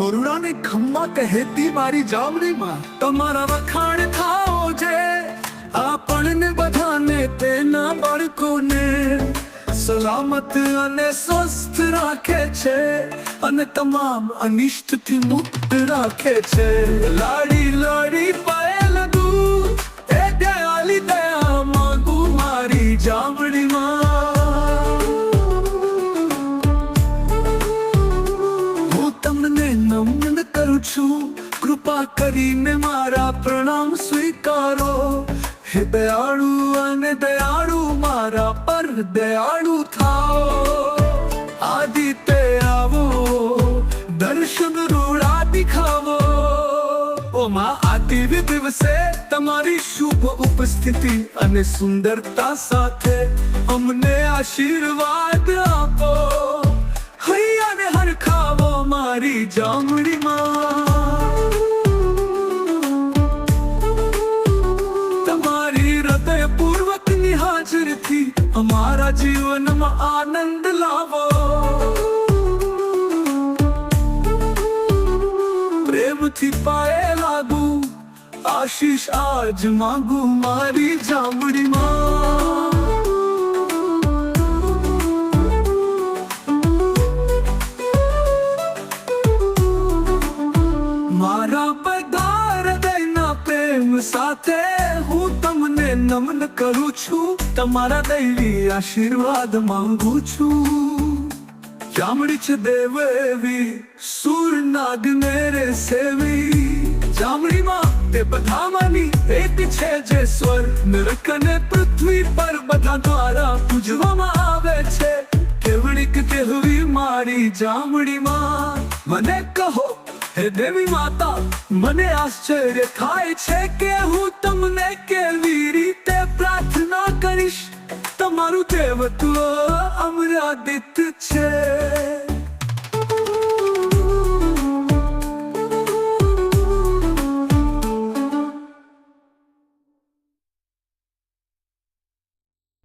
છોરુડાને ખમ્મા કહેતી મારી જામની માં તમારા વખાણ થાઓ જે આપણને બધાને તેના બાળકોને સલામત અને સ્વસ્થ રાખે છે અને તમામ અનિષ્ટથી મુક્ત રાખે છે લાડી લાડી પાયે લગુ એ દયાલી દયા માંગુ મારી જામડીમાં હું તમને નમન કરું છું કૃપા કરીને મારા પ્રણામ સ્વીકારો હે દયાળુ અને દયાળુ મારા પર દયાળુ થાઓ આદિત્ય આવો દર્શન રૂડા દિખાવો ઓ માં આ દિવ્ય દિવસે તમારી શુભ ઉપસ્થિતિ અને સુંદરતા સાથે અમને આશીર્વાદ આપો હૈયાને હરખાવો મારી જામડીમાં હાજરથી અમારા જીવનમાં આનંદ લાવો પ્રેમથી પાયે લાગુ આશીષ આજ માંગુ મારી જામડીમાં મારા બધા હૃદયના પ્રેમ સાથે હું તમને નમન કરું છું તમારા દૈવી આશીર્વાદ માંગુ છું જામડી છે દેવ એવી સુર નાગ મેરે સેવી જામડીમાં તે બધામાંની એક છે જે સ્વર નરક અને પૃથ્વી પર બધા દ્વારા પૂજવામાં આવે છે કેવડીક કહેવી મારી જામડીમાં મને કહો હે દેવી માતા મને આશ્ચર્ય થાય છે કે હું તમને કેવી રીતે પ્રાર્થના કરીશ તમારું દેવત્વ અમરાદિત છે